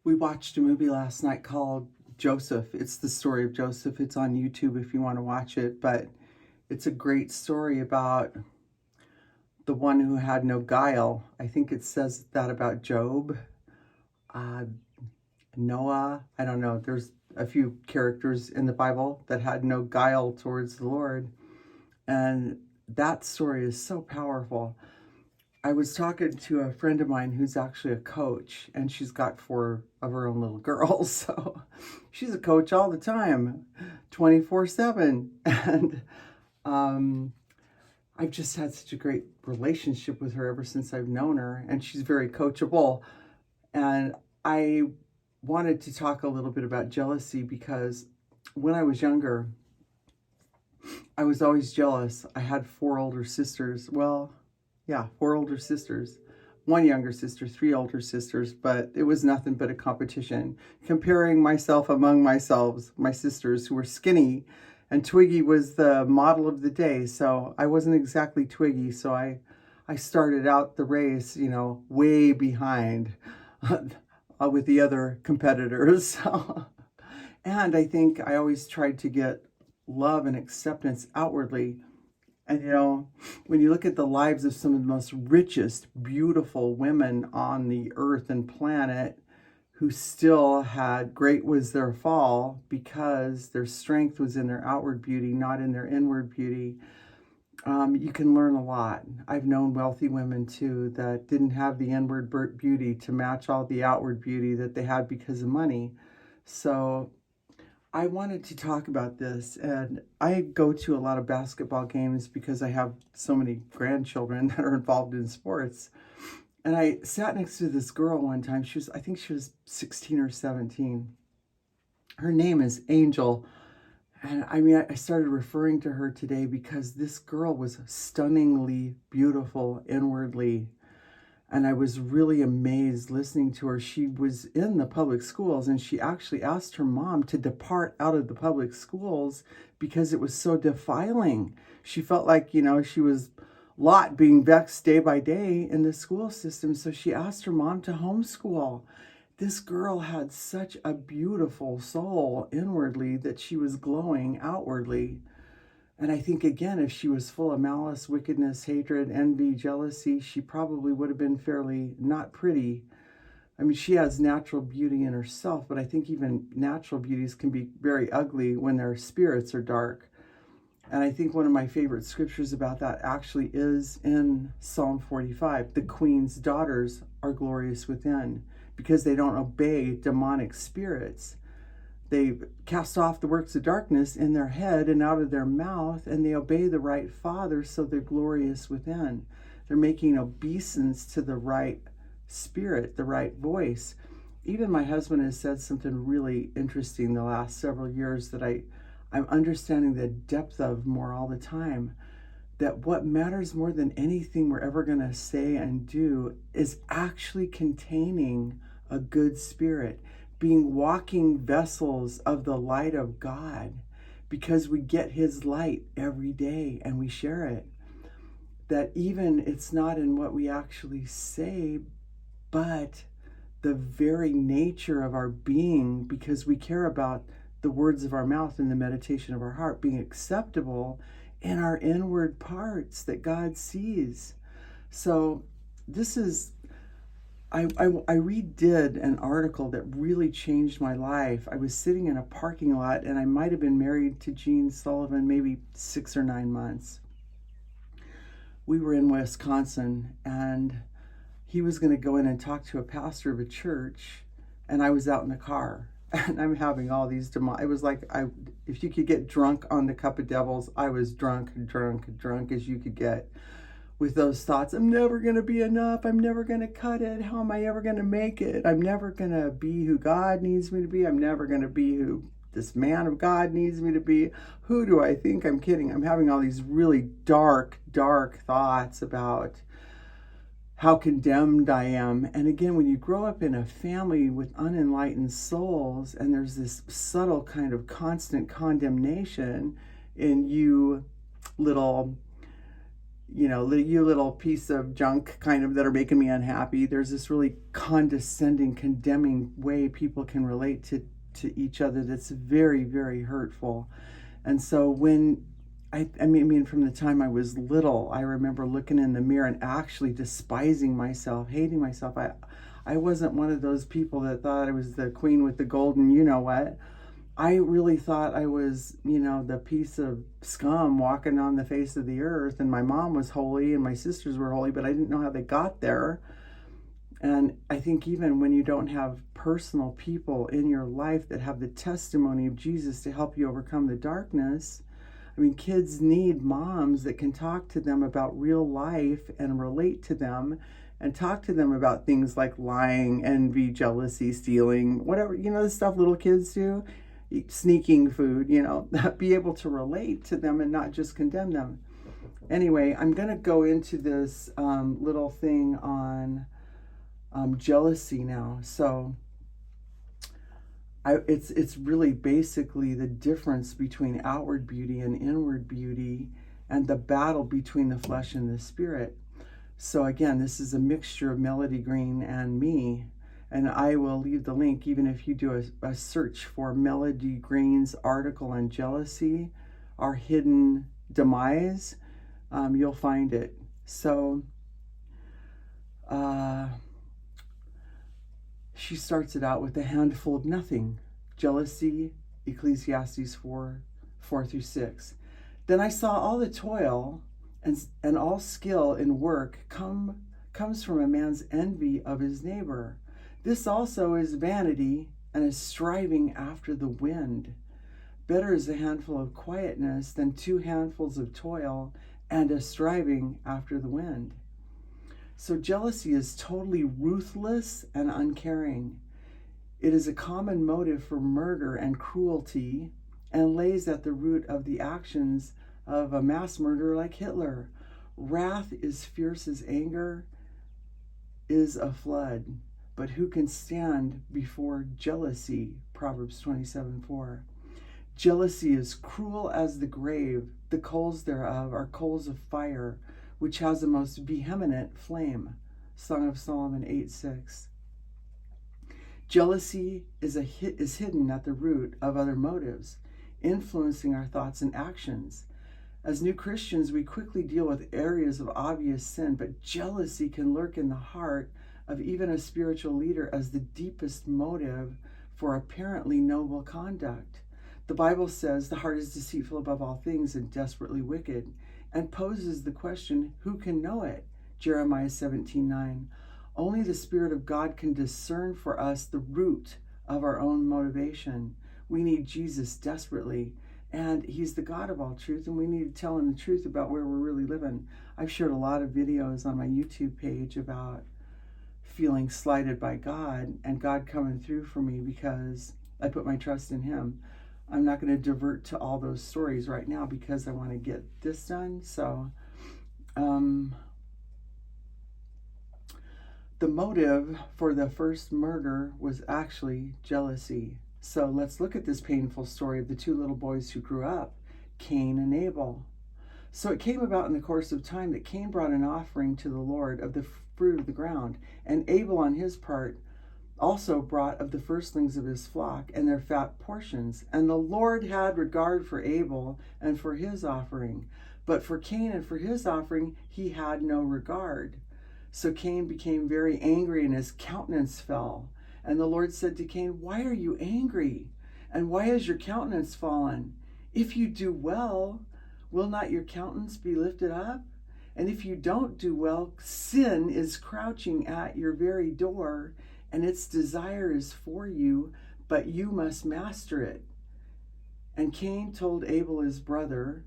We watched a movie last night called Joseph. It's the story of Joseph. It's on YouTube if you want to watch it, but it's a great story about the one who had no guile. I think it says that about Job, uh, Noah. I don't know. There's a few characters in the Bible that had no guile towards the Lord. And that story is so powerful. I was talking to a friend of mine who's actually a coach, and she's got four of her own little girls. So she's a coach all the time, 24/7. And I've just had such a great relationship with her ever since I've known her, and she's very coachable. And I wanted to talk a little bit about jealousy because when I was younger, I was always jealous. I had four older sisters. Well, yeah, four older sisters, one younger sister, three older sisters, but it was nothing but a competition. Comparing myself among myself, my sisters who were skinny, and Twiggy was the model of the day. So I wasn't exactly Twiggy. So I started out the race, way behind with the other competitors. And I think I always tried to get love and acceptance outwardly. And when you look at the lives of some of the most richest, beautiful women on the earth and planet who still had great was their fall because their strength was in their outward beauty, not in their inward beauty, you can learn a lot. I've known wealthy women too that didn't have the inward beauty to match all the outward beauty that they had because of money. So I wanted to talk about this, and I go to a lot of basketball games because I have so many grandchildren that are involved in sports. And I sat next to this girl one time. I think she was 16 or 17. Her name is Angel. And I started referring to her today because this girl was stunningly beautiful inwardly. And I was really amazed listening to her. She was in the public schools, and she actually asked her mom to depart out of the public schools because it was so defiling. She felt like, she was Lot being vexed day by day in the school system. So she asked her mom to homeschool. This girl had such a beautiful soul inwardly that she was glowing outwardly. And I think, again, if she was full of malice, wickedness, hatred, envy, jealousy, she probably would have been fairly not pretty. I mean, she has natural beauty in herself, but I think even natural beauties can be very ugly when their spirits are dark. And I think one of my favorite scriptures about that actually is in Psalm 45. The queen's daughters are glorious within because they don't obey demonic spirits. They cast off the works of darkness in their head and out of their mouth, and they obey the right Father, so they're glorious within. They're making obeisance to the right spirit, the right voice. Even my husband has said something really interesting the last several years that I'm understanding the depth of more all the time, that what matters more than anything we're ever going to say and do is actually containing a good spirit, being walking vessels of the light of God, because we get his light every day and we share it. That even it's not in what we actually say, but the very nature of our being, because we care about the words of our mouth and the meditation of our heart being acceptable in our inward parts that God sees. So this is, I redid an article that really changed my life. I was sitting in a parking lot, and I might have been married to Gene Sullivan maybe 6 or 9 months. We were in Wisconsin, and he was going to go in and talk to a pastor of a church, and I was out in the car. And I'm having all these it was like if you could get drunk on the cup of devils, I was drunk as you could get, with those thoughts. I'm never going to be enough. I'm never going to cut it. How am I ever going to make it? I'm never going to be who God needs me to be. I'm never going to be who this man of God needs me to be. Who do I think I'm kidding? I'm having all these really dark thoughts about how condemned I am. And again, when you grow up in a family with unenlightened souls, and there's this subtle kind of constant condemnation in you little you little piece of junk kind of that are making me unhappy. There's this really condescending, condemning way people can relate to each other that's very, very hurtful. And so when I mean, from the time I was little, I remember looking in the mirror and actually despising myself, hating myself. I wasn't one of those people that thought I was the queen with the golden, you know what. I really thought I was, the piece of scum walking on the face of the earth, and my mom was holy and my sisters were holy, but I didn't know how they got there. And I think even when you don't have personal people in your life that have the testimony of Jesus to help you overcome the darkness, I mean, kids need moms that can talk to them about real life and relate to them and talk to them about things like lying, envy, jealousy, stealing, whatever, the stuff little kids do, sneaking food, be able to relate to them and not just condemn them. Anyway, I'm going to go into this little thing on jealousy now. So it's really basically the difference between outward beauty and inward beauty and the battle between the flesh and the spirit. So again, this is a mixture of Melody Green and me. And I will leave the link, even if you do a search for Melody Green's article on jealousy, our hidden demise, you'll find it. So she starts it out with a handful of nothing. Jealousy, Ecclesiastes 4:4-6. Then I saw all the toil and all skill in work comes from a man's envy of his neighbor. This also is vanity and is striving after the wind. Better is a handful of quietness than 2 handfuls of toil and a striving after the wind. So jealousy is totally ruthless and uncaring. It is a common motive for murder and cruelty and lays at the root of the actions of a mass murderer like Hitler. Wrath is fierce as anger is a flood. But who can stand before jealousy? Proverbs 27:4. Jealousy is cruel as the grave. The coals thereof are coals of fire, which has a most vehement flame. Song of Solomon 8:6. Jealousy is hidden at the root of other motives, influencing our thoughts and actions. As new Christians, we quickly deal with areas of obvious sin, but jealousy can lurk in the heart of even a spiritual leader as the deepest motive for apparently noble conduct. The Bible says the heart is deceitful above all things and desperately wicked, and poses the question, who can know it? Jeremiah 17:9. Only the Spirit of God can discern for us the root of our own motivation. We need Jesus desperately, and He's the God of all truth, and we need to tell Him the truth about where we're really living. I've shared a lot of videos on my YouTube page about feeling slighted by God and God coming through for me because I put my trust in Him. I'm not going to divert to all those stories right now because I want to get this done. So the motive for the first murder was actually jealousy. So let's look at this painful story of the 2 little boys who grew up, Cain and Abel. So it came about in the course of time that Cain brought an offering to the Lord of the fruit of the ground, and Abel on his part also brought of the firstlings of his flock and their fat portions. And the Lord had regard for Abel and for his offering, but for Cain and for his offering he had no regard. So Cain became very angry and his countenance fell. And the Lord said to Cain, why are you angry? And why has your countenance fallen? If you do well, will not your countenance be lifted up? And if you don't do well, sin is crouching at your very door, and its desire is for you, but you must master it. And Cain told Abel his brother,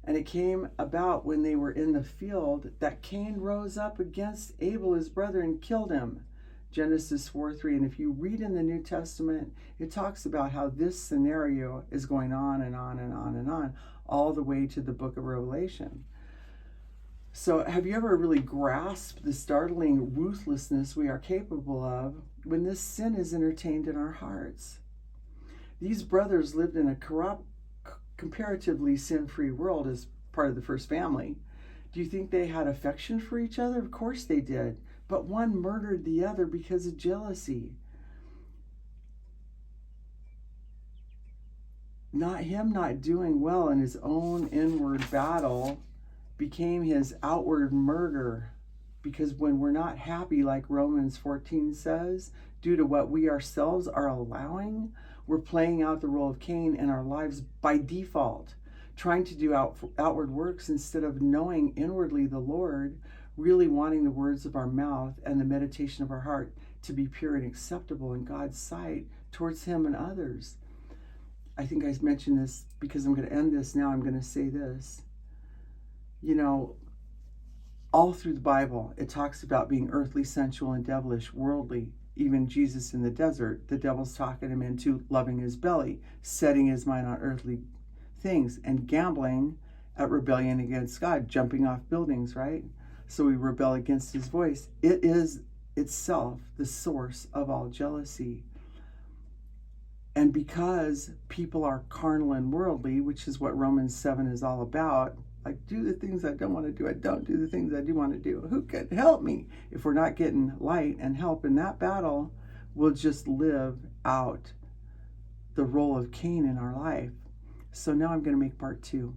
and it came about when they were in the field that Cain rose up against Abel his brother and killed him. Genesis 4:3. And if you read in the New Testament, it talks about how this scenario is going on and on and on and on, all the way to the book of Revelation. So have you ever really grasped the startling ruthlessness we are capable of when this sin is entertained in our hearts? These brothers lived in a corrupt, comparatively sin-free world, as part of the first family. Do you think they had affection for each other? Of course they did. But one murdered the other because of jealousy. Him not doing well in his own inward battle became his outward murder. Because when we're not happy, like Romans 14 says, due to what we ourselves are allowing, we're playing out the role of Cain in our lives by default, trying to do outward works instead of knowing inwardly the Lord, really wanting the words of our mouth and the meditation of our heart to be pure and acceptable in God's sight towards Him and others. I think I mentioned this because I'm going to end this now. I'm going to say this. You know, all through the Bible, it talks about being earthly, sensual, and devilish, worldly. Even Jesus in the desert, the devil's talking him into loving his belly, setting his mind on earthly things, and gambling at rebellion against God, jumping off buildings, right? So we rebel against his voice. It is itself the source of all jealousy. And because people are carnal and worldly, which is what Romans 7 is all about, like, do the things I don't want to do. I don't do the things I do want to do. Who can help me? If we're not getting light and help in that battle, we'll just live out the role of Cain in our life. So now I'm going to make part 2.